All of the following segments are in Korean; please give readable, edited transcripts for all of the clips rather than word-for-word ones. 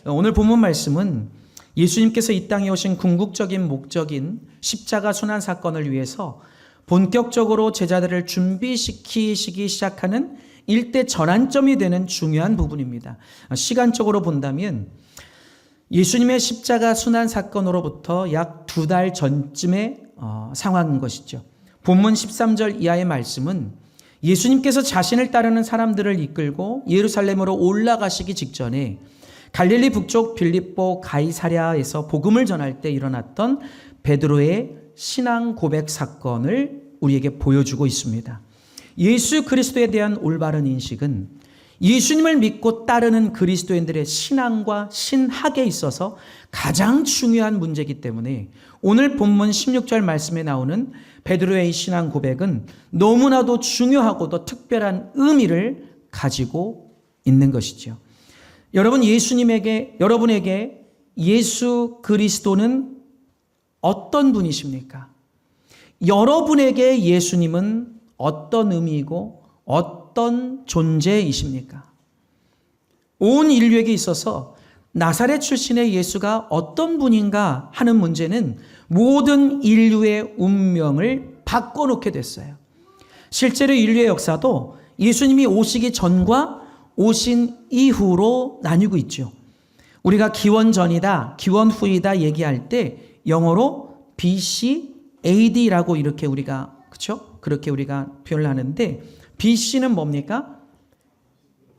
오늘 본문 말씀은 예수님께서 이 땅에 오신 궁극적인 목적인 십자가 순환 사건을 위해서 본격적으로 제자들을 준비시키시기 시작하는 일대 전환점이 되는 중요한 부분입니다. 시간적으로 본다면 예수님의 십자가 순환 사건으로부터 약 2달 전쯤의 상황인 것이죠. 본문 13절 이하의 말씀은 예수님께서 자신을 따르는 사람들을 이끌고 예루살렘으로 올라가시기 직전에 갈릴리 북쪽 빌립보 가이사랴에서 복음을 전할 때 일어났던 베드로의 신앙 고백 사건을 우리에게 보여주고 있습니다. 예수 그리스도에 대한 올바른 인식은 예수님을 믿고 따르는 그리스도인들의 신앙과 신학에 있어서 가장 중요한 문제이기 때문에 오늘 본문 16절 말씀에 나오는 베드로의 신앙 고백은 너무나도 중요하고도 특별한 의미를 가지고 있는 것이죠. 여러분에게 예수 그리스도는 어떤 분이십니까? 여러분에게 예수님은 어떤 의미이고 어떤 존재이십니까? 온 인류에게 있어서 나사렛 출신의 예수가 어떤 분인가 하는 문제는 모든 인류의 운명을 바꿔놓게 됐어요. 실제로 인류의 역사도 예수님이 오시기 전과 오신 이후로 나뉘고 있죠. 우리가 기원 전이다, 기원 후이다 얘기할 때 영어로 BC, AD라고 이렇게 우리가 그렇게 우리가 표현을 하는데 BC는 뭡니까?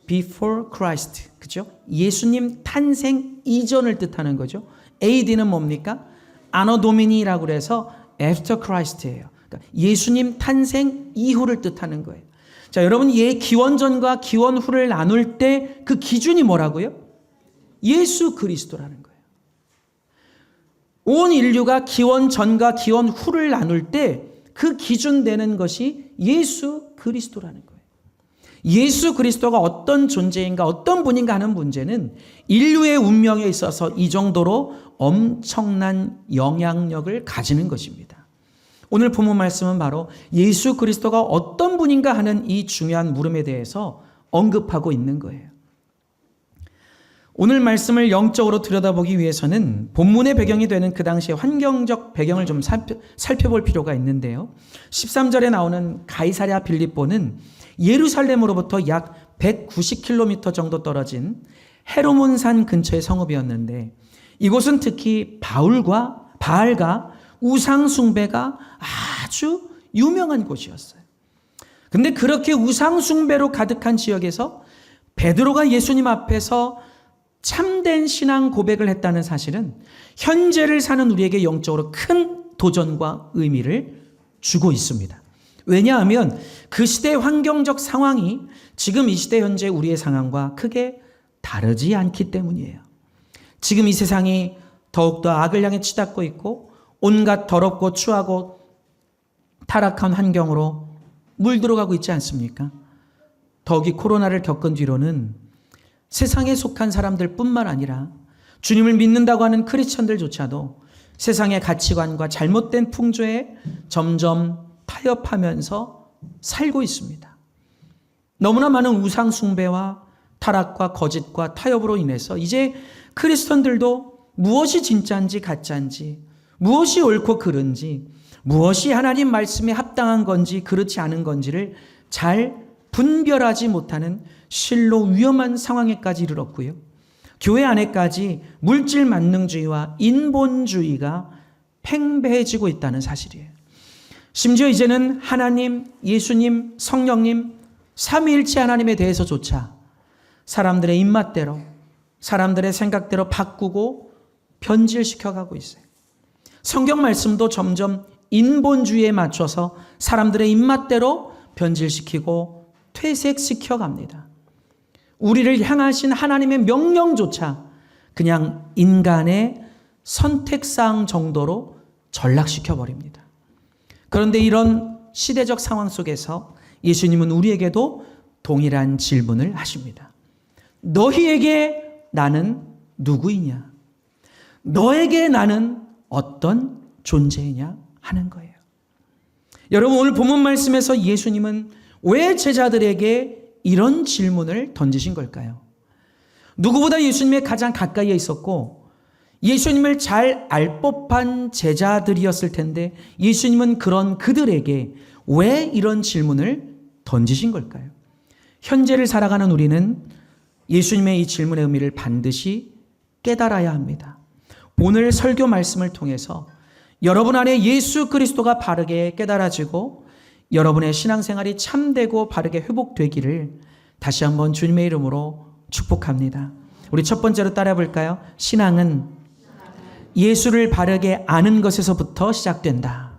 Before Christ, 그죠? 예수님 탄생 이전을 뜻하는 거죠. AD는 뭡니까? Anno Domini라고 그래서 After Christ예요. 그러니까 예수님 탄생 이후를 뜻하는 거예요. 자, 여러분, 기원 전과 기원 후를 나눌 때 그 기준이 뭐라고요? 예수 그리스도라는 거예요. 온 인류가 기원 전과 기원 후를 나눌 때 그 기준 되는 것이 예수 그리스도라는 거예요. 예수 그리스도가 어떤 존재인가, 어떤 분인가 하는 문제는 인류의 운명에 있어서 이 정도로 엄청난 영향력을 가지는 것입니다. 오늘 본문 말씀은 바로 예수 그리스도가 어떤 분인가 하는 이 중요한 물음에 대해서 언급하고 있는 거예요. 오늘 말씀을 영적으로 들여다보기 위해서는 본문의 배경이 되는 그 당시의 환경적 배경을 좀 살펴볼 필요가 있는데요. 13절에 나오는 가이사랴 빌립보는 예루살렘으로부터 약 190km 정도 떨어진 헤르몬산 근처의 성읍이었는데 이곳은 특히 바알과 우상 숭배가 아주 유명한 곳이었어요. 근데 그렇게 우상 숭배로 가득한 지역에서 베드로가 예수님 앞에서 참된 신앙 고백을 했다는 사실은 현재를 사는 우리에게 영적으로 큰 도전과 의미를 주고 있습니다. 왜냐하면 그 시대의 환경적 상황이 지금 이 시대 현재 우리의 상황과 크게 다르지 않기 때문이에요. 지금 이 세상이 더욱더 악을 향해 치닫고 있고 온갖 더럽고 추하고 타락한 환경으로 물들어가고 있지 않습니까? 더욱이 코로나를 겪은 뒤로는 세상에 속한 사람들 뿐만 아니라 주님을 믿는다고 하는 크리스천들조차도 세상의 가치관과 잘못된 풍조에 점점 타협하면서 살고 있습니다. 너무나 많은 우상 숭배와 타락과 거짓과 타협으로 인해서 이제 크리스천들도 무엇이 진짜인지 가짜인지, 무엇이 옳고 그른지, 무엇이 하나님 말씀에 합당한 건지 그렇지 않은 건지를 잘 분별하지 못하는 실로 위험한 상황에까지 이르렀고요. 교회 안에까지 물질 만능주의와 인본주의가 팽배해지고 있다는 사실이에요. 심지어 이제는 하나님, 예수님, 성령님, 삼위일체 하나님에 대해서조차 사람들의 입맛대로, 사람들의 생각대로 바꾸고 변질시켜가고 있어요. 성경 말씀도 점점 인본주의에 맞춰서 사람들의 입맛대로 변질시키고 퇴색시켜 갑니다. 우리를 향하신 하나님의 명령조차 그냥 인간의 선택사항 정도로 전락시켜 버립니다. 그런데 이런 시대적 상황 속에서 예수님은 우리에게도 동일한 질문을 하십니다. 너희에게 나는 누구이냐? 너에게 나는 어떤 존재이냐 하는 거예요. 여러분, 오늘 본문 말씀에서 예수님은 왜 제자들에게 이런 질문을 던지신 걸까요? 누구보다 예수님에 가장 가까이에 있었고 예수님을 잘 알 법한 제자들이었을 텐데 예수님은 그런 그들에게 왜 이런 질문을 던지신 걸까요? 현재를 살아가는 우리는 예수님의 이 질문의 의미를 반드시 깨달아야 합니다. 오늘 설교 말씀을 통해서 여러분 안에 예수 그리스도가 바르게 깨달아지고 여러분의 신앙생활이 참되고 바르게 회복되기를 다시 한번 주님의 이름으로 축복합니다. 우리 첫 번째로 따라해 볼까요? 신앙은 예수를 바르게 아는 것에서부터 시작된다.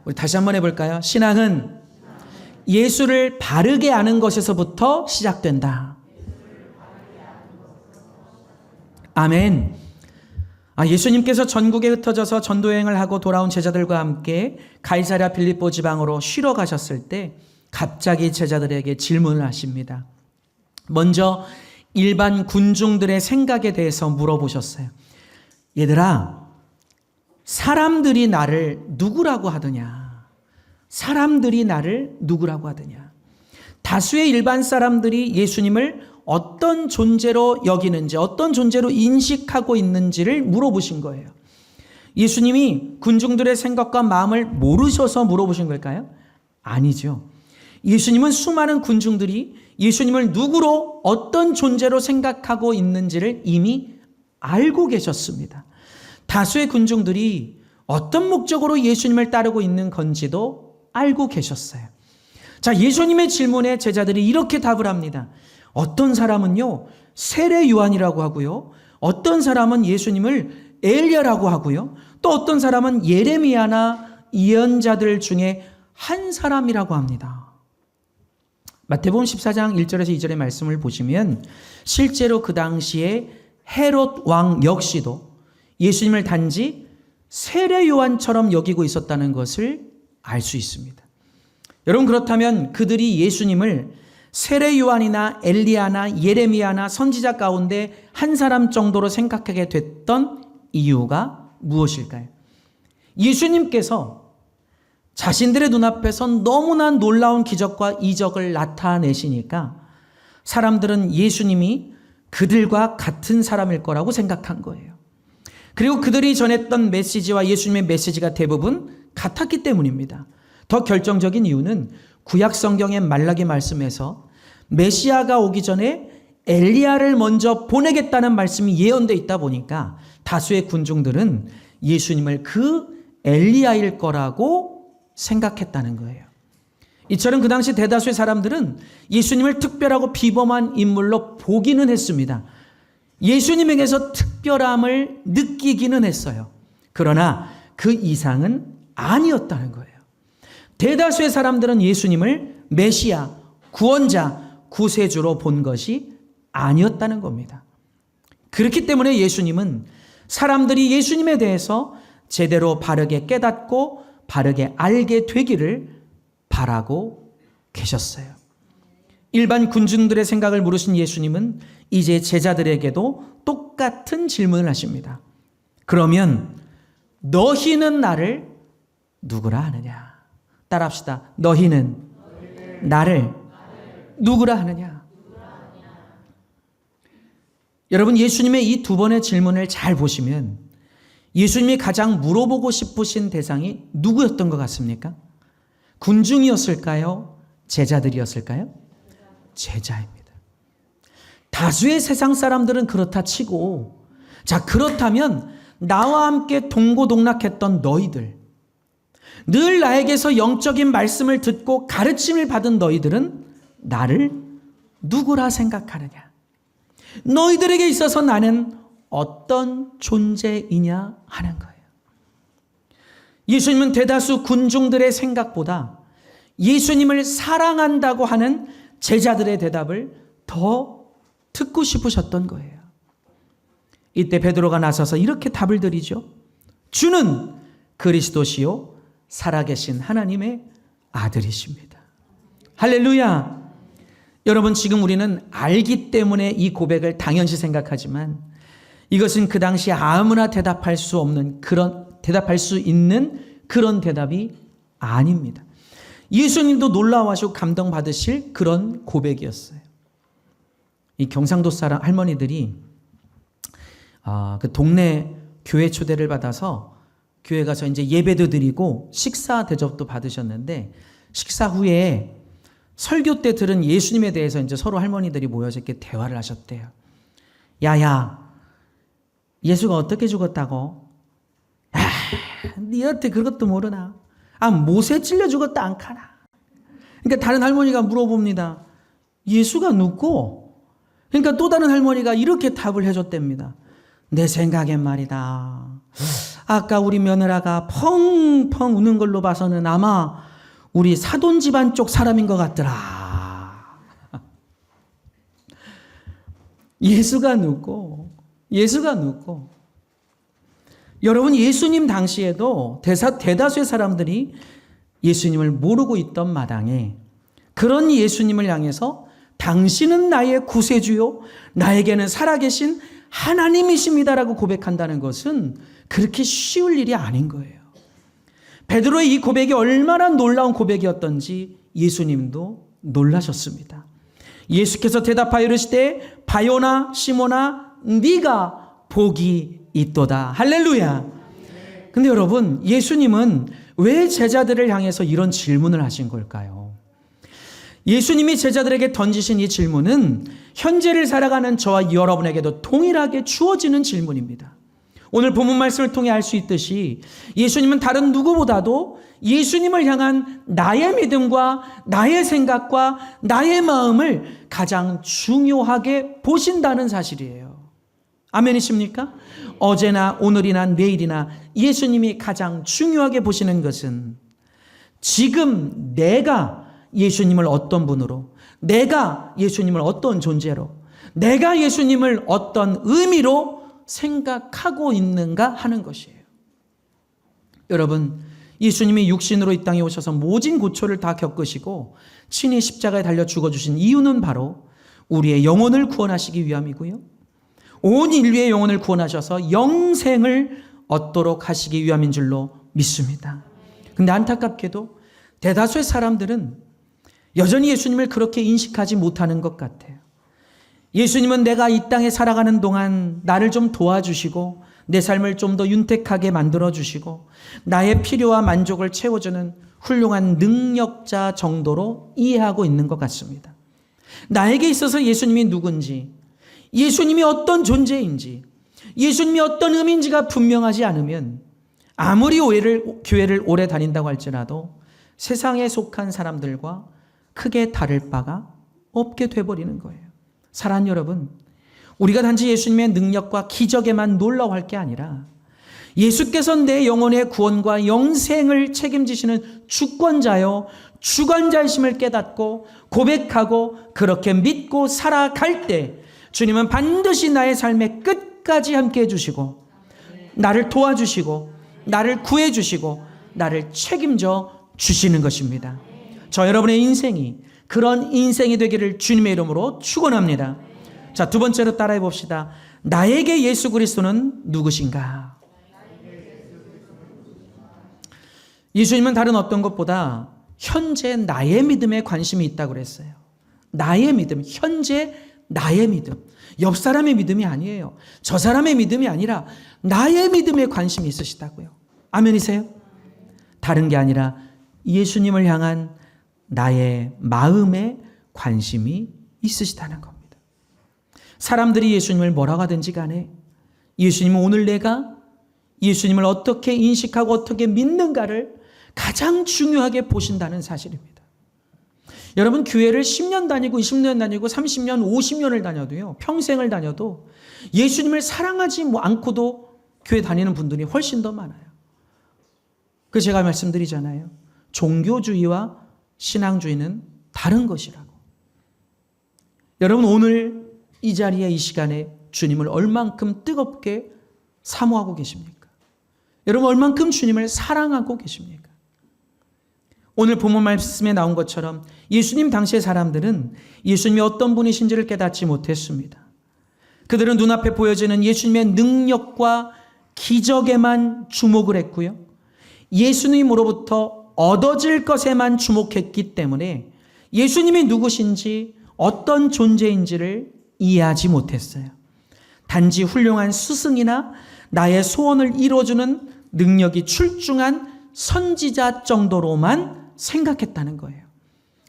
우리 다시 한번 해볼까요? 신앙은 예수를 바르게 아는 것에서부터 시작된다. 아멘. 예수님께서 전국에 흩어져서 전도여행을 하고 돌아온 제자들과 함께 가이사랴 빌립보 지방으로 쉬러 가셨을 때 갑자기 제자들에게 질문을 하십니다. 먼저 일반 군중들의 생각에 대해서 물어보셨어요. 얘들아, 사람들이 나를 누구라고 하더냐? 사람들이 나를 누구라고 하더냐? 다수의 일반 사람들이 예수님을 어떤 존재로 여기는지, 어떤 존재로 인식하고 있는지를 물어보신 거예요. 예수님이 군중들의 생각과 마음을 모르셔서 물어보신 걸까요? 아니죠. 예수님은 수많은 군중들이 예수님을 누구로 어떤 존재로 생각하고 있는지를 이미 알고 계셨습니다. 다수의 군중들이 어떤 목적으로 예수님을 따르고 있는 건지도 알고 계셨어요. 자, 예수님의 질문에 제자들이 이렇게 답을 합니다. 어떤 사람은요, 세례 요한이라고 하고요. 어떤 사람은 예수님을 엘리야라고 하고요. 또 어떤 사람은 예레미야나 예언자들 중에 한 사람이라고 합니다. 마태복음 14장 1절에서 2절의 말씀을 보시면 실제로 그 당시에 헤롯 왕 역시도 예수님을 단지 세례 요한처럼 여기고 있었다는 것을 알 수 있습니다. 여러분, 그렇다면 그들이 예수님을 세례 요한이나 엘리야나 예레미야나 선지자 가운데 한 사람 정도로 생각하게 됐던 이유가 무엇일까요? 예수님께서 자신들의 눈앞에서 너무나 놀라운 기적과 이적을 나타내시니까 사람들은 예수님이 그들과 같은 사람일 거라고 생각한 거예요. 그리고 그들이 전했던 메시지와 예수님의 메시지가 대부분 같았기 때문입니다. 더 결정적인 이유는 구약 성경의 말라기 말씀에서 메시아가 오기 전에 엘리야를 먼저 보내겠다는 말씀이 예언되어 있다 보니까 다수의 군중들은 예수님을 그 엘리야일 거라고 생각했다는 거예요. 이처럼 그 당시 대다수의 사람들은 예수님을 특별하고 비범한 인물로 보기는 했습니다. 예수님에게서 특별함을 느끼기는 했어요. 그러나 그 이상은 아니었다는 거예요. 대다수의 사람들은 예수님을 메시아, 구원자, 구세주로 본 것이 아니었다는 겁니다. 그렇기 때문에 예수님은 사람들이 예수님에 대해서 제대로 바르게 깨닫고 바르게 알게 되기를 바라고 계셨어요. 일반 군중들의 생각을 물으신 예수님은 이제 제자들에게도 똑같은 질문을 하십니다. 그러면 너희는 나를 누구라 하느냐? 따라합시다. 너희는 나를 누구라 하느냐? 여러분, 예수님의 이 두 번의 질문을 잘 보시면 예수님이 가장 물어보고 싶으신 대상이 누구였던 것 같습니까? 군중이었을까요? 제자들이었을까요? 제자입니다. 다수의 세상 사람들은 그렇다 치고, 자, 그렇다면 나와 함께 동고동락했던 너희들, 늘 나에게서 영적인 말씀을 듣고 가르침을 받은 너희들은 나를 누구라 생각하느냐? 너희들에게 있어서 나는 어떤 존재이냐 하는 거예요. 예수님은 대다수 군중들의 생각보다 예수님을 사랑한다고 하는 제자들의 대답을 더 듣고 싶으셨던 거예요. 이때 베드로가 나서서 이렇게 답을 드리죠. 주는 그리스도시요 살아계신 하나님의 아들이십니다. 할렐루야. 여러분, 지금 우리는 알기 때문에 이 고백을 당연시 생각하지만 이것은 그 당시 아무나 대답할 수 있는 그런 대답이 아닙니다. 예수님도 놀라워하시고 감동받으실 그런 고백이었어요. 이 경상도 사람 할머니들이 그 동네 교회 초대를 받아서 교회 가서 이제 예배도 드리고 식사 대접도 받으셨는데, 식사 후에 설교 때 들은 예수님에 대해서 이제 서로 할머니들이 모여서 이렇게 대화를 하셨대요. 야야, 예수가 어떻게 죽었다고? 니한테 그것도 모르나? 못에 찔려 죽었다 안 카나? 그러니까 다른 할머니가 물어봅니다. 예수가 누구? 그러니까 또 다른 할머니가 이렇게 답을 해줬답니다. 내 생각엔 말이다, 아까 우리 며느라가 펑펑 우는 걸로 봐서는 아마 우리 사돈 집안 쪽 사람인 것 같더라. 예수가 누구? 예수가 누구? 여러분, 예수님 당시에도 대다수의 사람들이 예수님을 모르고 있던 마당에 그런 예수님을 향해서 당신은 나의 구세주요, 나에게는 살아계신 하나님이십니다라고 고백한다는 것은 그렇게 쉬울 일이 아닌 거예요. 베드로의 이 고백이 얼마나 놀라운 고백이었던지 예수님도 놀라셨습니다. 예수께서 대답하여 이르시되 바요나 시몬아 네가 복이 있도다. 할렐루야. 근데 여러분, 예수님은 왜 제자들을 향해서 이런 질문을 하신 걸까요? 예수님이 제자들에게 던지신 이 질문은 현재를 살아가는 저와 여러분에게도 동일하게 주어지는 질문입니다. 오늘 본문 말씀을 통해 알 수 있듯이 예수님은 다른 누구보다도 예수님을 향한 나의 믿음과 나의 생각과 나의 마음을 가장 중요하게 보신다는 사실이에요. 아멘이십니까? 어제나 오늘이나 내일이나 예수님이 가장 중요하게 보시는 것은 지금 내가 예수님을 어떤 분으로, 내가 예수님을 어떤 존재로, 내가 예수님을 어떤 의미로 생각하고 있는가 하는 것이에요. 여러분, 예수님이 육신으로 이 땅에 오셔서 모진 고초를 다 겪으시고 친히 십자가에 달려 죽어주신 이유는 바로 우리의 영혼을 구원하시기 위함이고요, 온 인류의 영혼을 구원하셔서 영생을 얻도록 하시기 위함인 줄로 믿습니다. 근데 안타깝게도 대다수의 사람들은 여전히 예수님을 그렇게 인식하지 못하는 것 같아요. 예수님은 내가 이 땅에 살아가는 동안 나를 좀 도와주시고 내 삶을 좀 더 윤택하게 만들어주시고 나의 필요와 만족을 채워주는 훌륭한 능력자 정도로 이해하고 있는 것 같습니다. 나에게 있어서 예수님이 누군지, 예수님이 어떤 존재인지, 예수님이 어떤 의미인지가 분명하지 않으면 아무리 교회를 오래 다닌다고 할지라도 세상에 속한 사람들과 크게 다를 바가 없게 돼버리는 거예요. 사랑하는 여러분, 우리가 단지 예수님의 능력과 기적에만 놀라워할 게 아니라 예수께서 내 영혼의 구원과 영생을 책임지시는 주권자요 주관자이심을 깨닫고 고백하고 그렇게 믿고 살아갈 때 주님은 반드시 나의 삶의 끝까지 함께 해주시고 나를 도와주시고 나를 구해주시고 나를 책임져 주시는 것입니다. 저 여러분의 인생이 그런 인생이 되기를 주님의 이름으로 축원합니다. 자, 두 번째로 따라해 봅시다. 나에게 예수 그리스도는 누구신가? 예수님은 다른 어떤 것보다 현재 나의 믿음에 관심이 있다고 그랬어요. 나의 믿음, 현재 나의 믿음. 옆 사람의 믿음이 아니에요. 저 사람의 믿음이 아니라 나의 믿음에 관심이 있으시다고요. 아멘이세요? 다른 게 아니라 예수님을 향한 나의 마음에 관심이 있으시다는 겁니다. 사람들이 예수님을 뭐라고 하든지 간에 예수님은 오늘 내가 예수님을 어떻게 인식하고 어떻게 믿는가를 가장 중요하게 보신다는 사실입니다. 여러분, 교회를 10년 다니고 20년 다니고 30년, 50년을 다녀도요, 평생을 다녀도 예수님을 사랑하지 않고도 교회 다니는 분들이 훨씬 더 많아요. 그래서 제가 말씀드리잖아요. 종교주의와 신앙주의는 다른 것이라고. 여러분, 오늘 이 자리에 이 시간에 주님을 얼만큼 뜨겁게 사모하고 계십니까? 여러분, 얼만큼 주님을 사랑하고 계십니까? 오늘 본문 말씀에 나온 것처럼 예수님 당시의 사람들은 예수님이 어떤 분이신지를 깨닫지 못했습니다. 그들은 눈앞에 보여지는 예수님의 능력과 기적에만 주목을 했고요, 예수님으로부터 얻어질 것에만 주목했기 때문에 예수님이 누구신지 어떤 존재인지를 이해하지 못했어요. 단지 훌륭한 스승이나 나의 소원을 이루어주는 능력이 출중한 선지자 정도로만 생각했다는 거예요.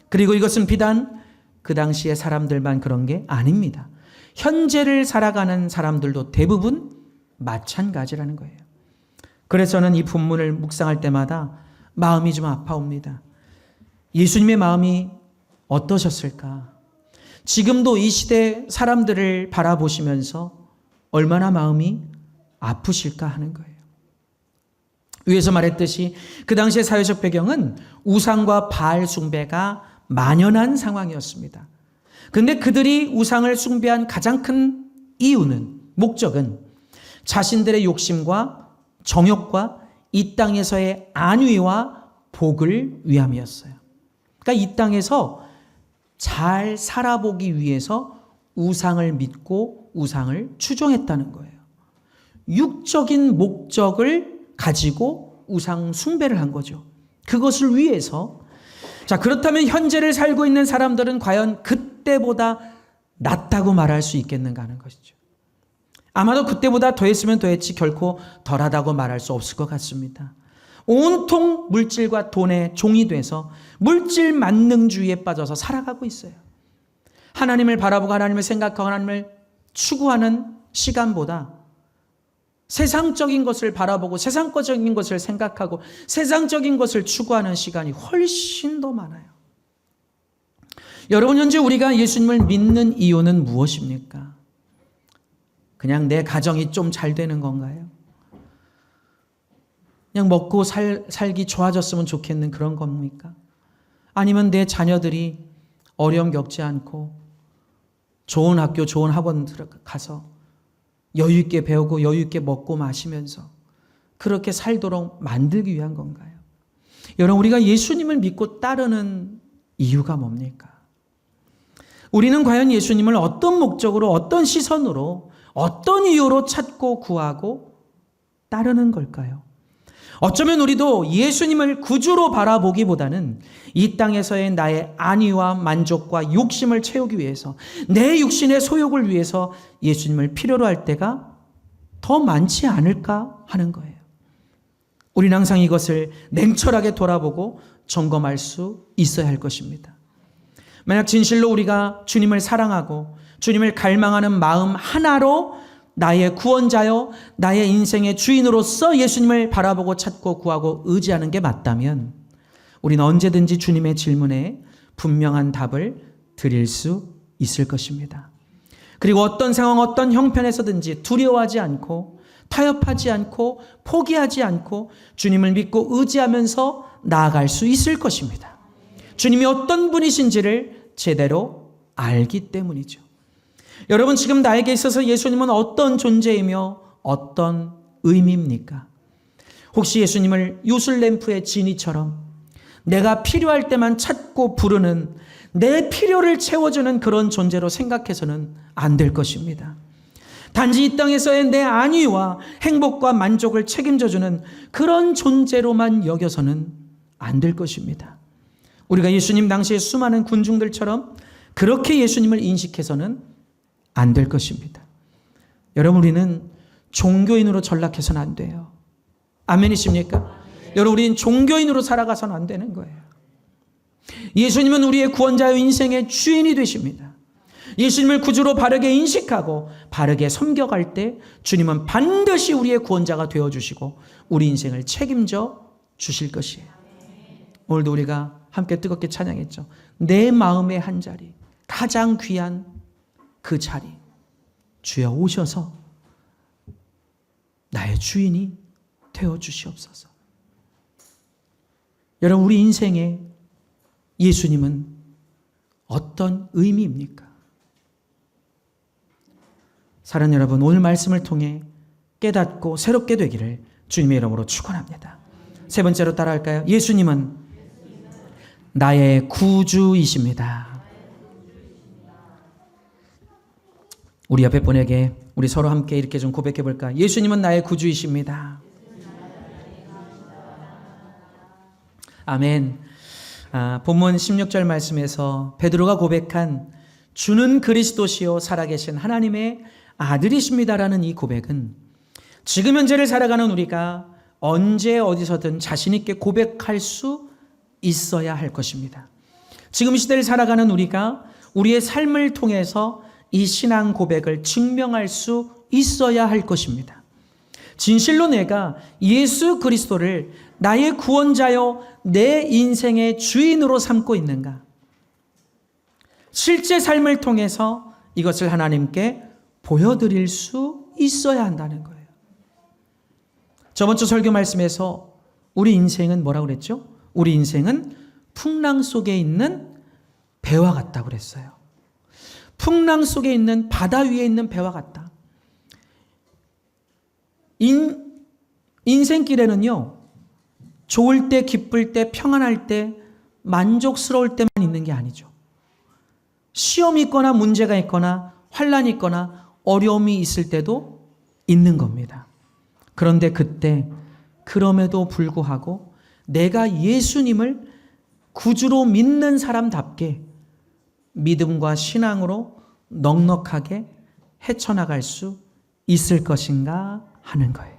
그리고 이것은 비단 그 당시의 사람들만 그런 게 아닙니다. 현재를 살아가는 사람들도 대부분 마찬가지라는 거예요. 그래서 저는 이 본문을 묵상할 때마다 마음이 좀 아파옵니다. 예수님의 마음이 어떠셨을까? 지금도 이 시대 사람들을 바라보시면서 얼마나 마음이 아프실까 하는 거예요. 위에서 말했듯이 그 당시의 사회적 배경은 우상과 바알 숭배가 만연한 상황이었습니다. 그런데 그들이 우상을 숭배한 가장 큰 이유는, 목적은 자신들의 욕심과 정욕과 이 땅에서의 안위와 복을 위함이었어요. 그러니까 이 땅에서 잘 살아보기 위해서 우상을 믿고 우상을 추종했다는 거예요. 육적인 목적을 가지고 우상 숭배를 한 거죠. 그것을 위해서. 자, 그렇다면 현재를 살고 있는 사람들은 과연 그때보다 낫다고 말할 수 있겠는가 하는 것이죠. 아마도 그때보다 더했으면 더했지 결코 덜하다고 말할 수 없을 것 같습니다. 온통 물질과 돈의 종이 돼서 물질 만능주의에 빠져서 살아가고 있어요. 하나님을 바라보고 하나님을 생각하고 하나님을 추구하는 시간보다 세상적인 것을 바라보고 세상적인 것을 생각하고 세상적인 것을 추구하는 시간이 훨씬 더 많아요. 여러분, 현재 우리가 예수님을 믿는 이유는 무엇입니까? 그냥 내 가정이 좀 잘 되는 건가요? 그냥 먹고 살기 좋아졌으면 좋겠는 그런 겁니까? 아니면 내 자녀들이 어려움 겪지 않고 좋은 학교, 좋은 학원 들어가서 여유 있게 배우고 여유 있게 먹고 마시면서 그렇게 살도록 만들기 위한 건가요? 여러분, 우리가 예수님을 믿고 따르는 이유가 뭡니까? 우리는 과연 예수님을 어떤 목적으로, 어떤 시선으로, 어떤 이유로 찾고 구하고 따르는 걸까요? 어쩌면 우리도 예수님을 구주로 바라보기보다는 이 땅에서의 나의 안위와 만족과 욕심을 채우기 위해서, 내 육신의 소욕을 위해서 예수님을 필요로 할 때가 더 많지 않을까 하는 거예요. 우리는 항상 이것을 냉철하게 돌아보고 점검할 수 있어야 할 것입니다. 만약 진실로 우리가 주님을 사랑하고 주님을 갈망하는 마음 하나로 나의 구원자요, 나의 인생의 주인으로서 예수님을 바라보고 찾고 구하고 의지하는 게 맞다면 우리는 언제든지 주님의 질문에 분명한 답을 드릴 수 있을 것입니다. 그리고 어떤 상황, 어떤 형편에서든지 두려워하지 않고 타협하지 않고 포기하지 않고 주님을 믿고 의지하면서 나아갈 수 있을 것입니다. 주님이 어떤 분이신지를 제대로 알기 때문이죠. 여러분, 지금 나에게 있어서 예수님은 어떤 존재이며 어떤 의미입니까? 혹시 예수님을 요술램프의 지니처럼 내가 필요할 때만 찾고 부르는, 내 필요를 채워주는 그런 존재로 생각해서는 안 될 것입니다. 단지 이 땅에서의 내 안위와 행복과 만족을 책임져주는 그런 존재로만 여겨서는 안 될 것입니다. 우리가 예수님 당시의 수많은 군중들처럼 그렇게 예수님을 인식해서는 안 될 것입니다. 여러분, 우리는 종교인으로 전락해서는 안 돼요. 아멘이십니까? 여러분, 우리는 종교인으로 살아가서는 안 되는 거예요. 예수님은 우리의 구원자요 인생의 주인이 되십니다. 예수님을 구주로 바르게 인식하고 바르게 섬겨갈 때 주님은 반드시 우리의 구원자가 되어주시고 우리 인생을 책임져 주실 것이에요. 오늘도 우리가 함께 뜨겁게 찬양했죠. 내 마음의 한 자리, 가장 귀한 그 자리, 주여 오셔서 나의 주인이 되어주시옵소서. 여러분, 우리 인생에 예수님은 어떤 의미입니까? 사랑하는 여러분, 오늘 말씀을 통해 깨닫고 새롭게 되기를 주님의 이름으로 축원합니다. 세 번째로 따라할까요? 예수님은 나의 구주이십니다. 우리 옆에 분에게 우리 서로 함께 이렇게 좀 고백해 볼까? 예수님은 나의 구주이십니다. 아멘. 본문 16절 말씀에서 베드로가 고백한 주는 그리스도시요 살아계신 하나님의 아들이십니다라는 이 고백은 지금 현재를 살아가는 우리가 언제 어디서든 자신 있게 고백할 수 있어야 할 것입니다. 지금 시대를 살아가는 우리가 우리의 삶을 통해서 이 신앙 고백을 증명할 수 있어야 할 것입니다. 진실로 내가 예수 그리스도를 나의 구원자요 내 인생의 주인으로 삼고 있는가? 실제 삶을 통해서 이것을 하나님께 보여드릴 수 있어야 한다는 거예요. 저번 주 설교 말씀에서 우리 인생은 뭐라고 그랬죠? 우리 인생은 풍랑 속에 있는 배와 같다고 그랬어요. 풍랑 속에 있는 바다 위에 있는 배와 같다. 인생길에는요, 좋을 때, 기쁠 때, 평안할 때, 만족스러울 때만 있는 게 아니죠. 시험이 있거나 문제가 있거나 환란이 있거나 어려움이 있을 때도 있는 겁니다. 그런데 그때 그럼에도 불구하고 내가 예수님을 구주로 믿는 사람답게 믿음과 신앙으로 넉넉하게 헤쳐나갈 수 있을 것인가 하는 거예요.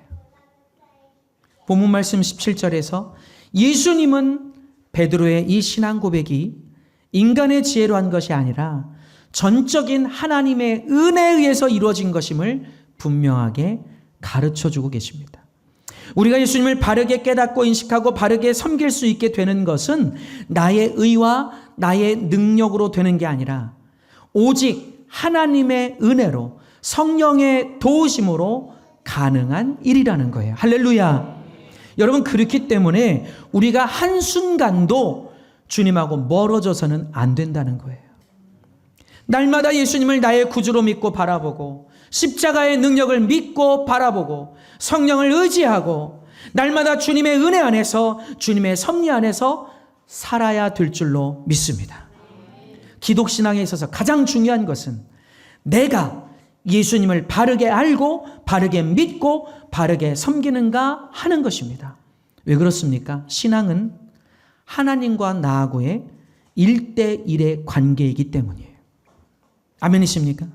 본문 말씀 17절에서 예수님은 베드로의 이 신앙 고백이 인간의 지혜로 한 것이 아니라 전적인 하나님의 은혜에 의해서 이루어진 것임을 분명하게 가르쳐주고 계십니다. 우리가 예수님을 바르게 깨닫고 인식하고 바르게 섬길 수 있게 되는 것은 나의 의와 나의 능력으로 되는 게 아니라 오직 하나님의 은혜로 성령의 도우심으로 가능한 일이라는 거예요. 할렐루야. 여러분, 그렇기 때문에 우리가 한순간도 주님하고 멀어져서는 안 된다는 거예요. 날마다 예수님을 나의 구주로 믿고 바라보고 십자가의 능력을 믿고 바라보고 성령을 의지하고 날마다 주님의 은혜 안에서 주님의 섭리 안에서 살아야 될 줄로 믿습니다. 기독신앙에 있어서 가장 중요한 것은 내가 예수님을 바르게 알고 바르게 믿고 바르게 섬기는가 하는 것입니다. 왜 그렇습니까? 신앙은 하나님과 나하고의 1대1의 관계이기 때문이에요. 아멘이십니까?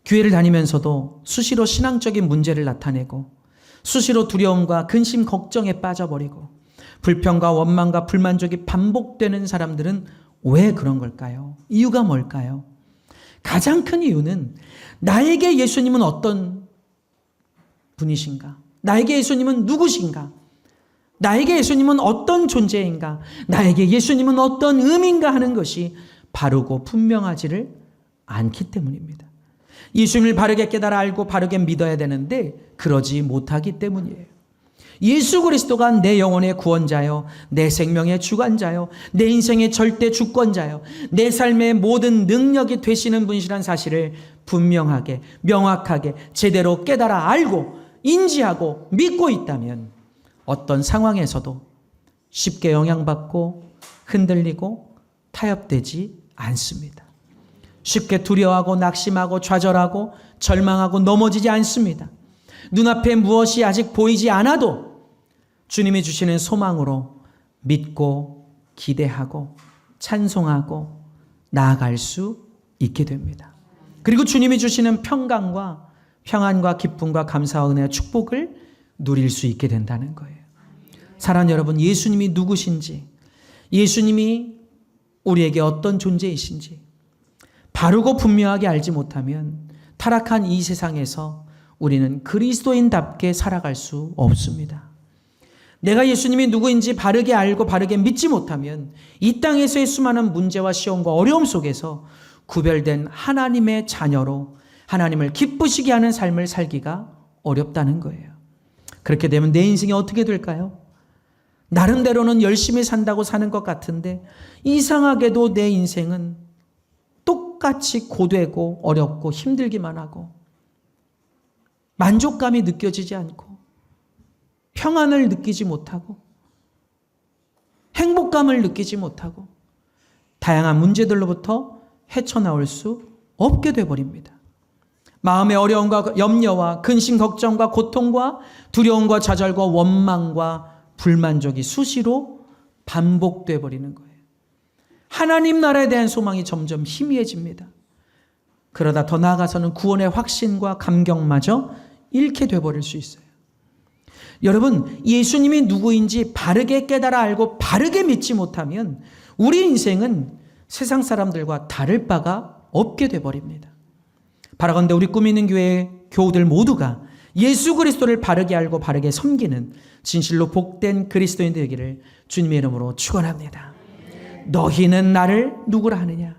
교회를 다니면서도 수시로 신앙적인 문제를 나타내고 수시로 두려움과 근심, 걱정에 빠져버리고 불평과 원망과 불만족이 반복되는 사람들은 왜 그런 걸까요? 이유가 뭘까요? 가장 큰 이유는 나에게 예수님은 어떤 분이신가? 나에게 예수님은 누구신가? 나에게 예수님은 어떤 존재인가? 나에게 예수님은 어떤 의미인가 하는 것이 바르고 분명하지를 않기 때문입니다. 예수님을 바르게 깨달아 알고 바르게 믿어야 되는데 그러지 못하기 때문이에요. 예수 그리스도가 내 영혼의 구원자요, 내 생명의 주관자요, 내 인생의 절대 주권자요, 내 삶의 모든 능력이 되시는 분이라는 사실을 분명하게, 명확하게, 제대로 깨달아 알고 인지하고 믿고 있다면 어떤 상황에서도 쉽게 영향받고 흔들리고 타협되지 않습니다. 쉽게 두려워하고 낙심하고 좌절하고 절망하고 넘어지지 않습니다. 눈앞에 무엇이 아직 보이지 않아도 주님이 주시는 소망으로 믿고 기대하고 찬송하고 나아갈 수 있게 됩니다. 그리고 주님이 주시는 평강과 평안과 기쁨과 감사와 은혜와 축복을 누릴 수 있게 된다는 거예요. 사랑하는 여러분, 예수님이 누구신지, 예수님이 우리에게 어떤 존재이신지 바르고 분명하게 알지 못하면 타락한 이 세상에서 우리는 그리스도인답게 살아갈 수 없습니다. 내가 예수님이 누구인지 바르게 알고 바르게 믿지 못하면 이 땅에서의 수많은 문제와 시험과 어려움 속에서 구별된 하나님의 자녀로 하나님을 기쁘시게 하는 삶을 살기가 어렵다는 거예요. 그렇게 되면 내 인생이 어떻게 될까요? 나름대로는 열심히 산다고 사는 것 같은데 이상하게도 내 인생은 똑같이 고되고 어렵고 힘들기만 하고 만족감이 느껴지지 않고 평안을 느끼지 못하고 행복감을 느끼지 못하고 다양한 문제들로부터 헤쳐나올 수 없게 되어버립니다. 마음의 어려움과 염려와 근심, 걱정과 고통과 두려움과 좌절과 원망과 불만족이 수시로 반복되어 버리는 거예요. 하나님 나라에 대한 소망이 점점 희미해집니다. 그러다 더 나아가서는 구원의 확신과 감격마저 잃게 돼버릴 수 있어요. 여러분, 예수님이 누구인지 바르게 깨달아 알고 바르게 믿지 못하면 우리 인생은 세상 사람들과 다를 바가 없게 돼버립니다. 바라건대 우리 꿈 있는 교회 교우들 모두가 예수 그리스도를 바르게 알고 바르게 섬기는 진실로 복된 그리스도인 되기를 주님의 이름으로 축원합니다. 너희는 나를 누구라 하느냐?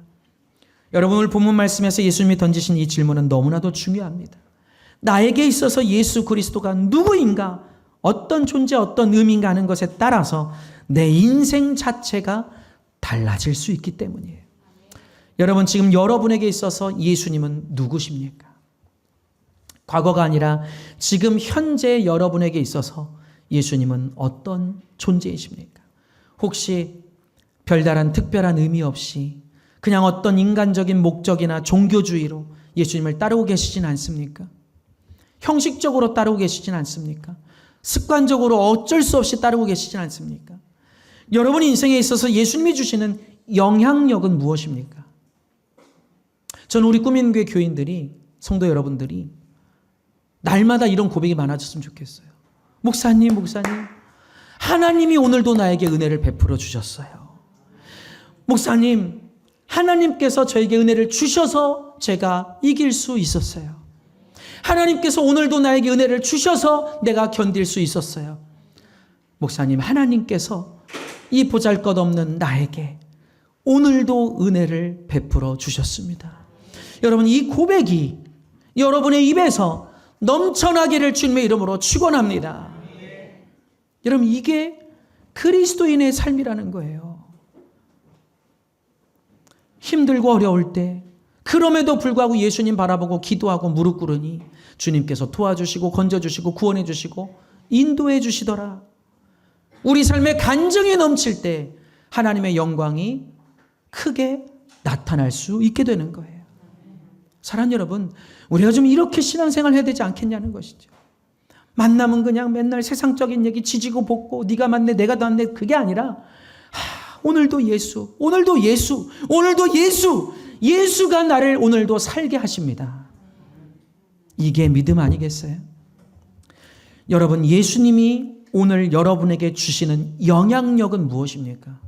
여러분, 오늘 본문 말씀에서 예수님이 던지신 이 질문은 너무나도 중요합니다. 나에게 있어서 예수 그리스도가 누구인가, 어떤 존재, 어떤 의미인가 하는 것에 따라서 내 인생 자체가 달라질 수 있기 때문이에요. 여러분, 지금 여러분에게 있어서 예수님은 누구십니까? 과거가 아니라 지금 현재 여러분에게 있어서 예수님은 어떤 존재이십니까? 혹시 별다른 특별한 의미 없이 그냥 어떤 인간적인 목적이나 종교주의로 예수님을 따르고 계시진 않습니까? 형식적으로 따르고 계시진 않습니까? 습관적으로 어쩔 수 없이 따르고 계시진 않습니까? 여러분 인생에 있어서 예수님이 주시는 영향력은 무엇입니까? 저는 우리 꿈 있는 교회 교인들이, 성도 여러분들이 날마다 이런 고백이 많아졌으면 좋겠어요. 목사님, 하나님이 오늘도 나에게 은혜를 베풀어 주셨어요. 목사님, 하나님께서 저에게 은혜를 주셔서 제가 이길 수 있었어요. 하나님께서 오늘도 나에게 은혜를 주셔서 내가 견딜 수 있었어요. 목사님, 하나님께서 이 보잘것없는 나에게 오늘도 은혜를 베풀어 주셨습니다. 여러분, 이 고백이 여러분의 입에서 넘쳐나기를 주님의 이름으로 축원합니다. 여러분, 이게 그리스도인의 삶이라는 거예요. 힘들고 어려울 때 그럼에도 불구하고 예수님 바라보고 기도하고 무릎 꿇으니 주님께서 도와주시고 건져주시고 구원해 주시고 인도해 주시더라. 우리 삶에 간증이 넘칠 때 하나님의 영광이 크게 나타날 수 있게 되는 거예요. 사랑하는 여러분, 우리가 좀 이렇게 신앙생활 해야 되지 않겠냐는 것이죠. 만나면 그냥 맨날 세상적인 얘기 지지고 볶고 네가 맞네 내가 더 맞네, 그게 아니라 오늘도 예수, 오늘도 예수, 오늘도 예수, 예수가 나를 오늘도 살게 하십니다. 이게 믿음 아니겠어요? 여러분, 예수님이 오늘 여러분에게 주시는 영향력은 무엇입니까?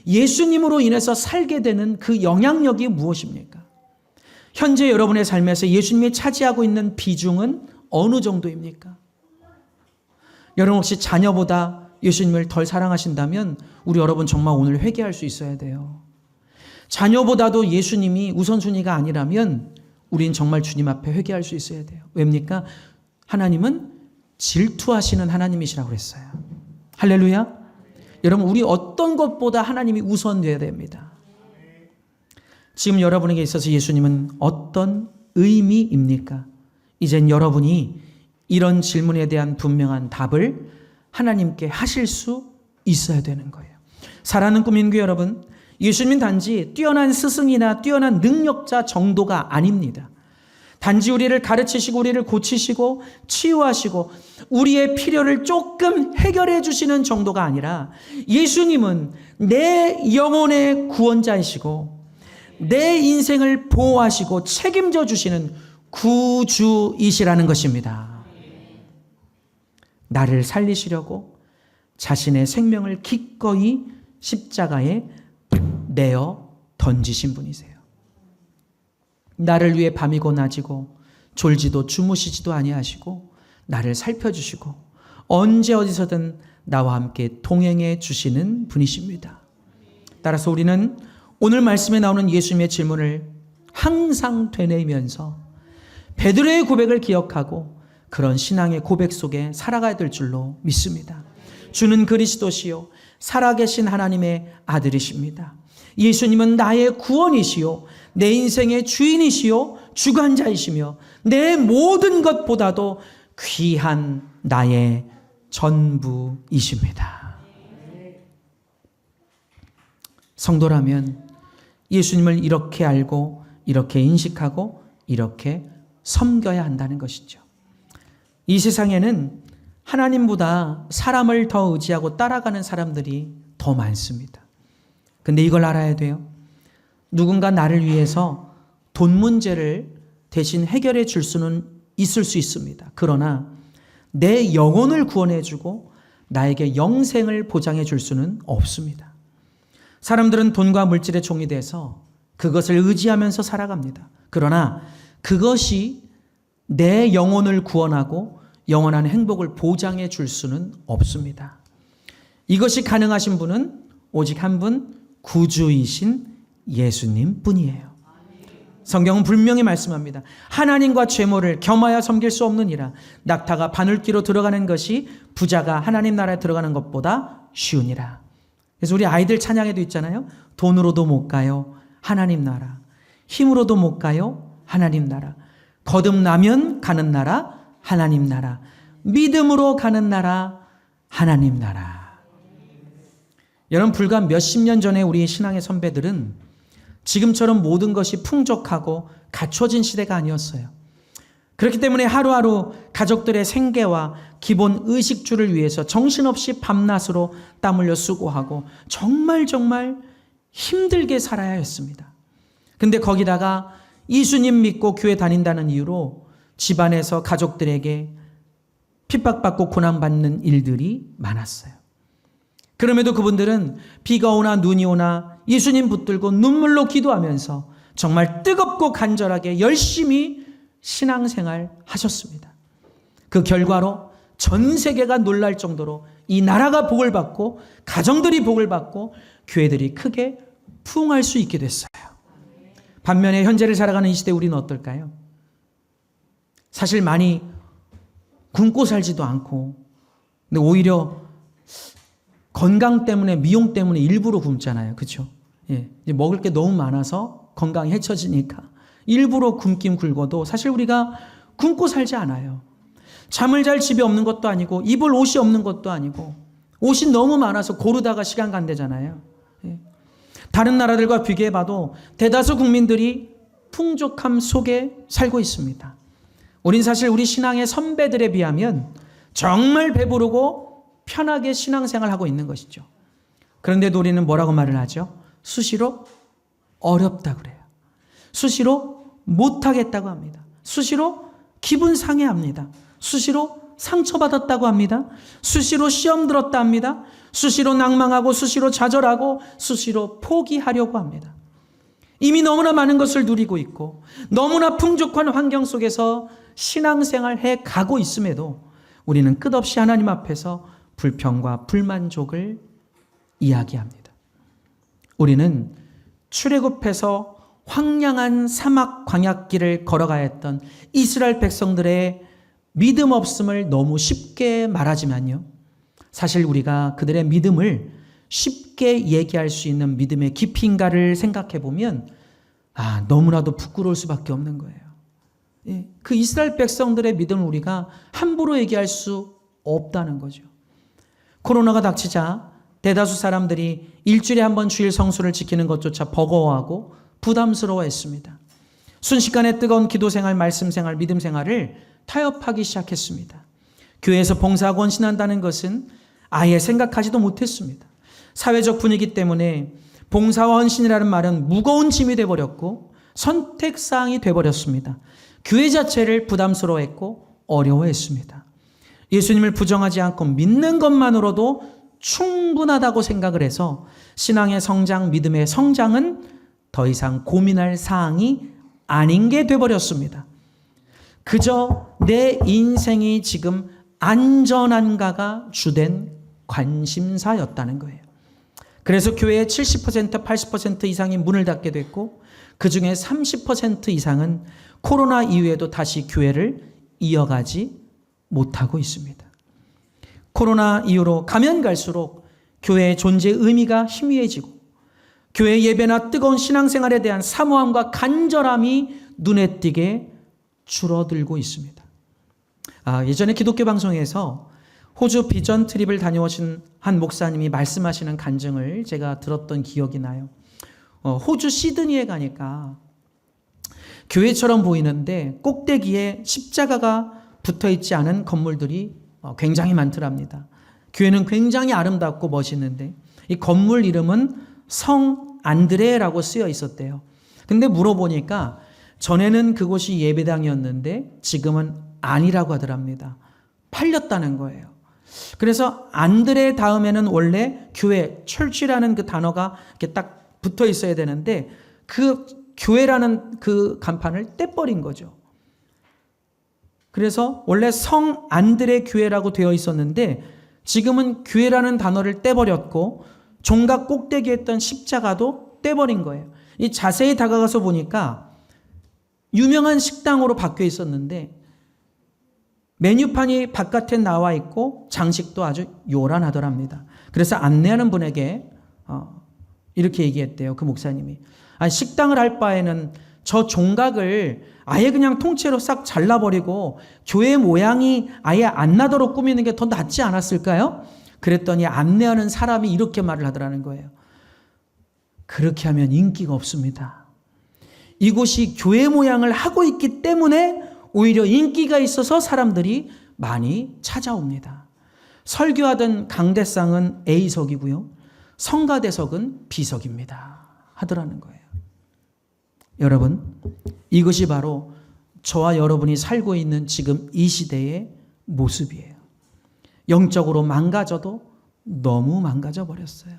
예수님으로 인해서 살게 되는 그 영향력이 무엇입니까? 현재 여러분의 삶에서 예수님이 차지하고 있는 비중은 어느 정도입니까? 여러분, 혹시 자녀보다 예수님을 덜 사랑하신다면 우리 여러분 정말 오늘 회개할 수 있어야 돼요. 자녀보다도 예수님이 우선순위가 아니라면 우린 정말 주님 앞에 회개할 수 있어야 돼요. 왜입니까? 하나님은 질투하시는 하나님이시라고 그랬어요. 할렐루야. 여러분, 우리 어떤 것보다 하나님이 우선돼야 됩니다. 지금 여러분에게 있어서 예수님은 어떤 의미입니까? 이젠 여러분이 이런 질문에 대한 분명한 답을 하나님께 하실 수 있어야 되는 거예요. 사랑하는 꿈인교 여러분, 예수님은 단지 뛰어난 스승이나 뛰어난 능력자 정도가 아닙니다. 단지 우리를 가르치시고 우리를 고치시고 치유하시고 우리의 필요를 조금 해결해 주시는 정도가 아니라 예수님은 내 영혼의 구원자이시고 내 인생을 보호하시고 책임져 주시는 구주이시라는 것입니다. 나를 살리시려고 자신의 생명을 기꺼이 십자가에 내어 던지신 분이세요. 나를 위해 밤이고 낮이고 졸지도 주무시지도 아니하시고 나를 살펴주시고 언제 어디서든 나와 함께 동행해 주시는 분이십니다. 따라서 우리는 오늘 말씀에 나오는 예수님의 질문을 항상 되뇌이면서 베드로의 고백을 기억하고 그런 신앙의 고백 속에 살아가야 될 줄로 믿습니다. 주는 그리스도시요 살아계신 하나님의 아들이십니다. 예수님은 나의 구원이시요 내 인생의 주인이시요 주관자이시며 내 모든 것보다도 귀한 나의 전부이십니다. 성도라면 예수님을 이렇게 알고 이렇게 인식하고 이렇게 섬겨야 한다는 것이죠. 이 세상에는 하나님보다 사람을 더 의지하고 따라가는 사람들이 더 많습니다. 근데 이걸 알아야 돼요. 누군가 나를 위해서 돈 문제를 대신 해결해 줄 수는 있을 수 있습니다. 그러나 내 영혼을 구원해 주고 나에게 영생을 보장해 줄 수는 없습니다. 사람들은 돈과 물질의 종이 돼서 그것을 의지하면서 살아갑니다. 그러나 그것이 내 영혼을 구원하고 영원한 행복을 보장해 줄 수는 없습니다. 이것이 가능하신 분은 오직 한 분, 구주이신 예수님 뿐이에요. 성경은 분명히 말씀합니다. 하나님과 죄물을 겸하여 섬길 수 없느니라. 낙타가 바늘귀로 들어가는 것이 부자가 하나님 나라에 들어가는 것보다 쉬우니라. 그래서 우리 아이들 찬양에도 있잖아요. 돈으로도 못 가요, 하나님 나라. 힘으로도 못 가요, 하나님 나라. 거듭나면 가는 나라, 하나님 나라. 믿음으로 가는 나라, 하나님 나라. 여러분, 불과 몇십 년 전에 우리 신앙의 선배들은 지금처럼 모든 것이 풍족하고 갖춰진 시대가 아니었어요. 그렇기 때문에 하루하루 가족들의 생계와 기본 의식주를 위해서 정신없이 밤낮으로 땀 흘려 수고하고 정말 힘들게 살아야 했습니다. 근데 거기다가 예수님 믿고 교회 다닌다는 이유로 집안에서 가족들에게 핍박받고 고난받는 일들이 많았어요. 그럼에도 그분들은 비가 오나 눈이 오나 예수님 붙들고 눈물로 기도하면서 정말 뜨겁고 간절하게 열심히 신앙생활 하셨습니다. 그 결과로 전 세계가 놀랄 정도로 이 나라가 복을 받고 가정들이 복을 받고 교회들이 크게 부흥할 수 있게 됐어요. 반면에 현재를 살아가는 이 시대 우리는 어떨까요? 사실 많이 굶고 살지도 않고, 근데 오히려 건강 때문에, 미용 때문에 일부러 굶잖아요. 그렇죠? 예, 이제 먹을 게 너무 많아서 건강이 해쳐지니까 일부러 굶긴 굶어도 사실 우리가 굶고 살지 않아요. 잠을 잘 집이 없는 것도 아니고 입을 옷이 없는 것도 아니고 옷이 너무 많아서 고르다가 시간 간대잖아요. 예. 다른 나라들과 비교해봐도 대다수 국민들이 풍족함 속에 살고 있습니다. 우린 사실 우리 신앙의 선배들에 비하면 정말 배부르고 편하게 신앙생활하고 있는 것이죠. 그런데도 우리는 뭐라고 말을 하죠? 수시로 어렵다 그래요. 수시로 못하겠다고 합니다. 수시로 기분 상해합니다. 수시로 상처받았다고 합니다. 수시로 시험 들었다 합니다. 수시로 낭망하고 수시로 좌절하고 수시로 포기하려고 합니다. 이미 너무나 많은 것을 누리고 있고 너무나 풍족한 환경 속에서 신앙생활 해 가고 있음에도 우리는 끝없이 하나님 앞에서 불평과 불만족을 이야기합니다. 우리는 출애굽해서 황량한 사막 광야길을 걸어가야 했던 이스라엘 백성들의 믿음 없음을 너무 쉽게 말하지만요. 사실 우리가 그들의 믿음을 쉽게 얘기할 수 있는 믿음의 깊이인가를 생각해 보면 너무나도 부끄러울 수밖에 없는 거예요. 예, 그 이스라엘 백성들의 믿음을 우리가 함부로 얘기할 수 없다는 거죠. 코로나가 닥치자 대다수 사람들이 일주일에 한 번 주일 성수를 지키는 것조차 버거워하고 부담스러워했습니다. 순식간에 뜨거운 기도생활, 말씀생활, 믿음생활을 타협하기 시작했습니다. 교회에서 봉사하고 헌신한다는 것은 아예 생각하지도 못했습니다. 사회적 분위기 때문에 봉사와 헌신이라는 말은 무거운 짐이 되어버렸고 선택사항이 되어버렸습니다. 교회 자체를 부담스러워했고 어려워했습니다. 예수님을 부정하지 않고 믿는 것만으로도 충분하다고 생각을 해서 신앙의 성장, 믿음의 성장은 더 이상 고민할 사항이 아닌 게 되어버렸습니다. 그저 내 인생이 지금 안전한가가 주된 관심사였다는 거예요. 그래서 교회의 70%, 80% 이상이 문을 닫게 됐고 그 중에 30% 이상은 코로나 이후에도 다시 교회를 이어가지 못하고 있습니다. 코로나 이후로 가면 갈수록 교회의 존재의 의미가 희미해지고 교회 예배나 뜨거운 신앙생활에 대한 사모함과 간절함이 눈에 띄게 줄어들고 있습니다. 예전에 기독교 방송에서 호주 비전 트립을 다녀오신 한 목사님이 말씀하시는 간증을 제가 들었던 기억이 나요. 호주 시드니에 가니까 교회처럼 보이는데 꼭대기에 십자가가 붙어있지 않은 건물들이 굉장히 많더랍니다. 교회는 굉장히 아름답고 멋있는데 이 건물 이름은 성 안드레라고 쓰여 있었대요. 근데 물어보니까 전에는 그곳이 예배당이었는데 지금은 아니라고 하더랍니다. 팔렸다는 거예요. 그래서 안드레 다음에는 원래 교회, 철치라는 그 단어가 이렇게 딱 붙어 있어야 되는데 그 교회라는 그 간판을 떼버린 거죠. 그래서 원래 성 안드레 교회라고 되어 있었는데 지금은 교회라는 단어를 떼버렸고 종각 꼭대기에 있던 십자가도 떼버린 거예요. 이 자세히 다가가서 보니까 유명한 식당으로 바뀌어 있었는데 메뉴판이 바깥에 나와 있고 장식도 아주 요란하더랍니다. 그래서 안내하는 분에게 이렇게 얘기했대요. 그 목사님이. 아니, 식당을 할 바에는 저 종각을 아예 그냥 통째로 싹 잘라버리고 교회 모양이 아예 안 나도록 꾸미는 게 더 낫지 않았을까요? 그랬더니 안내하는 사람이 이렇게 말을 하더라는 거예요. 그렇게 하면 인기가 없습니다. 이곳이 교회 모양을 하고 있기 때문에 오히려 인기가 있어서 사람들이 많이 찾아옵니다. 설교하던 강대상은 A석이고요. 성가대석은 B석입니다. 하더라는 거예요. 여러분, 이것이 바로 저와 여러분이 살고 있는 지금 이 시대의 모습이에요. 영적으로 망가져도 너무 망가져 버렸어요.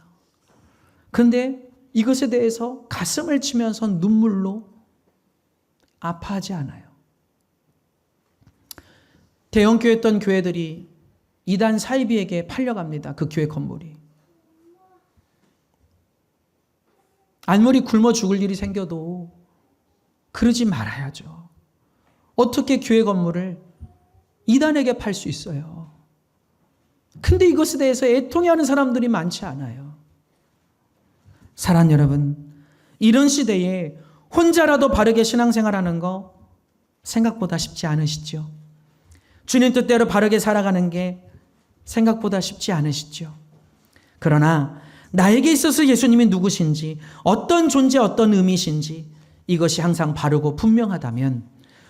그런데 이것에 대해서 가슴을 치면서 눈물로 아파하지 않아요. 대형교회였던 교회들이 이단 사이비에게 팔려갑니다. 그 교회 건물이. 아무리 굶어 죽을 일이 생겨도 그러지 말아야죠. 어떻게 교회 건물을 이단에게 팔 수 있어요? 근데 이것에 대해서 애통해하는 사람들이 많지 않아요. 사랑하는 여러분, 이런 시대에 혼자라도 바르게 신앙생활하는 거 생각보다 쉽지 않으시죠? 주님 뜻대로 바르게 살아가는 게 생각보다 쉽지 않으시죠? 그러나 나에게 있어서 예수님이 누구신지, 어떤 존재, 어떤 의미신지 이것이 항상 바르고 분명하다면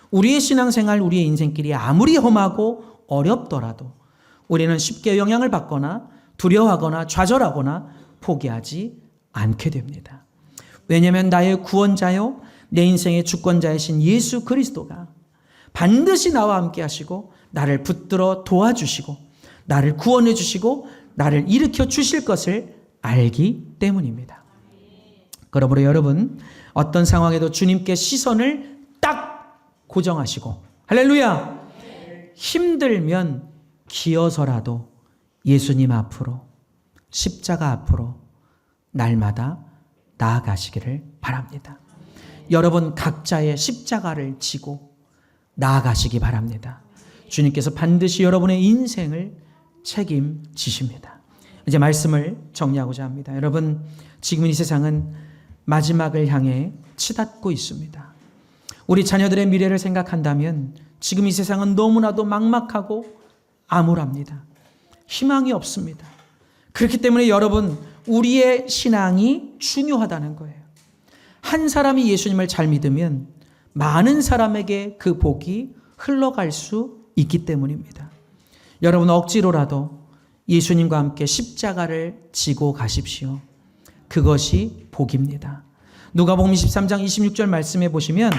우리의 신앙생활, 우리의 인생길이 아무리 험하고 어렵더라도 우리는 쉽게 영향을 받거나 두려워하거나 좌절하거나 포기하지 않게 됩니다. 왜냐하면 나의 구원자요, 내 인생의 주권자이신 예수 그리스도가 반드시 나와 함께 하시고 나를 붙들어 도와주시고 나를 구원해 주시고 나를 일으켜 주실 것을 알기 때문입니다. 그러므로 여러분, 어떤 상황에도 주님께 시선을 딱 고정하시고, 할렐루야! 힘들면 기어서라도 예수님 앞으로, 십자가 앞으로 날마다 나아가시기를 바랍니다. 여러분 각자의 십자가를 지고 나아가시기 바랍니다. 주님께서 반드시 여러분의 인생을 책임지십니다. 이제 말씀을 정리하고자 합니다. 여러분, 지금 이 세상은 마지막을 향해 치닫고 있습니다. 우리 자녀들의 미래를 생각한다면 지금 이 세상은 너무나도 막막하고 암울합니다. 희망이 없습니다. 그렇기 때문에 여러분, 우리의 신앙이 중요하다는 거예요. 한 사람이 예수님을 잘 믿으면 많은 사람에게 그 복이 흘러갈 수 있기 때문입니다. 여러분, 억지로라도 예수님과 함께 십자가를 지고 가십시오. 그것이 복입니다. 누가복음 23장 26절 말씀해 보시면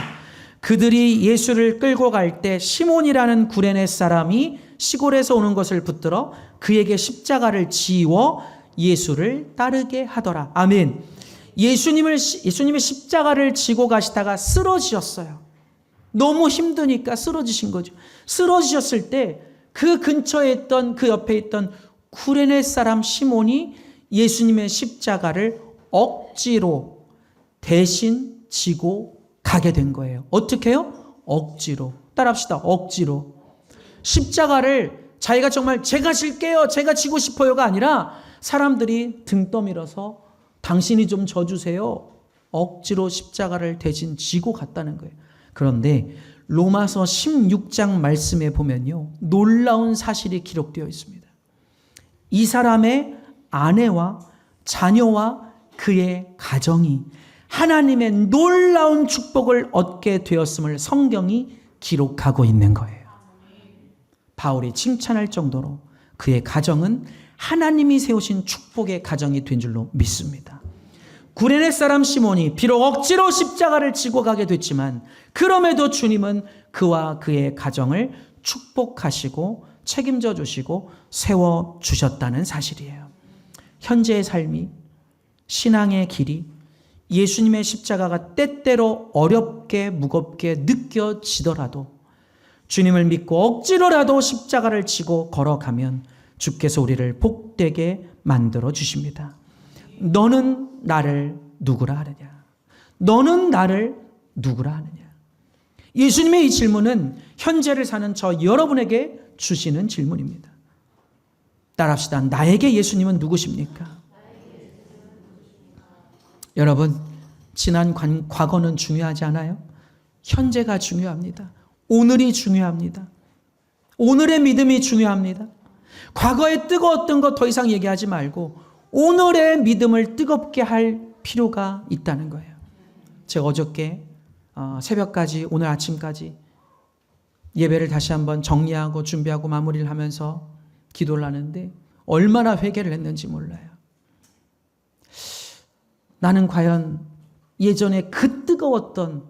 그들이 예수를 끌고 갈 때 시몬이라는 구레네 사람이 시골에서 오는 것을 붙들어 그에게 십자가를 지워 예수를 따르게 하더라. 아멘. 예수님의 십자가를 지고 가시다가 쓰러지셨어요. 너무 힘드니까 쓰러지신 거죠. 쓰러지셨을 때 그 근처에 있던, 그 옆에 있던 구레네 사람 시몬이 예수님의 십자가를 억지로 대신 지고 가게 된 거예요. 어떻게 해요? 억지로. 따라합시다. 억지로. 십자가를 자기가 정말 제가 질게요, 제가 지고 싶어요가 아니라 사람들이 등 떠밀어서 당신이 좀 져주세요. 억지로 십자가를 대신 지고 갔다는 거예요. 그런데 로마서 16장 말씀에 보면요, 놀라운 사실이 기록되어 있습니다. 이 사람의 아내와 자녀와 그의 가정이 하나님의 놀라운 축복을 얻게 되었음을 성경이 기록하고 있는 거예요. 바울이 칭찬할 정도로 그의 가정은 하나님이 세우신 축복의 가정이 된 줄로 믿습니다. 구레네 사람 시몬이 비록 억지로 십자가를 지고 가게 됐지만 그럼에도 주님은 그와 그의 가정을 축복하시고 책임져 주시고 세워주셨다는 사실이에요. 현재의 삶이, 신앙의 길이 예수님의 십자가가 때때로 어렵게 무겁게 느껴지더라도 주님을 믿고 억지로라도 십자가를 지고 걸어가면 주께서 우리를 복되게 만들어 주십니다. 너는 나를 누구라 하느냐? 너는 나를 누구라 하느냐? 예수님의 이 질문은 현재를 사는 저 여러분에게 주시는 질문입니다. 따라합시다. 나에게 예수님은 누구십니까? 여러분, 지난 과거는 중요하지 않아요? 현재가 중요합니다. 오늘이 중요합니다. 오늘의 믿음이 중요합니다. 과거에 뜨거웠던 것 더 이상 얘기하지 말고 오늘의 믿음을 뜨겁게 할 필요가 있다는 거예요. 제가 어저께 새벽까지, 오늘 아침까지 예배를 다시 한번 정리하고 준비하고 마무리를 하면서 기도를 하는데 얼마나 회개를 했는지 몰라요. 나는 과연 예전에 그 뜨거웠던,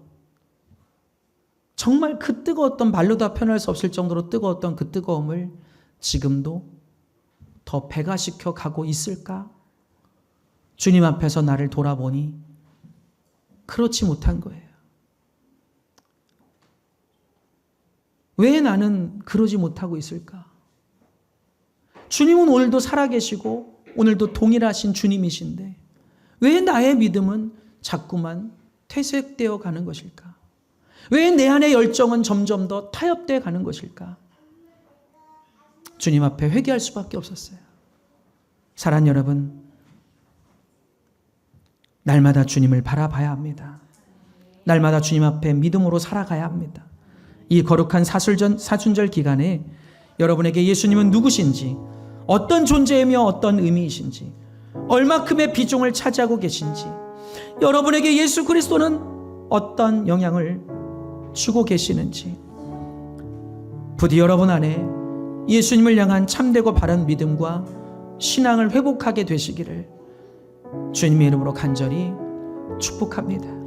정말 그 뜨거웠던, 말로 다 표현할 수 없을 정도로 뜨거웠던 그 뜨거움을 지금도 더 배가시켜 가고 있을까? 주님 앞에서 나를 돌아보니 그렇지 못한 거예요. 왜 나는 그러지 못하고 있을까? 주님은 오늘도 살아계시고 오늘도 동일하신 주님이신데 왜 나의 믿음은 자꾸만 퇴색되어 가는 것일까? 왜 내 안의 열정은 점점 더 타협되어 가는 것일까? 주님 앞에 회개할 수밖에 없었어요. 사랑하는 여러분, 날마다 주님을 바라봐야 합니다. 날마다 주님 앞에 믿음으로 살아가야 합니다. 이 거룩한 사순절 기간에 여러분에게 예수님은 누구신지, 어떤 존재이며 어떤 의미이신지, 얼마큼의 비중을 차지하고 계신지, 여러분에게 예수 그리스도는 어떤 영향을 주고 계시는지, 부디 여러분 안에 예수님을 향한 참되고 바른 믿음과 신앙을 회복하게 되시기를 주님의 이름으로 간절히 축복합니다.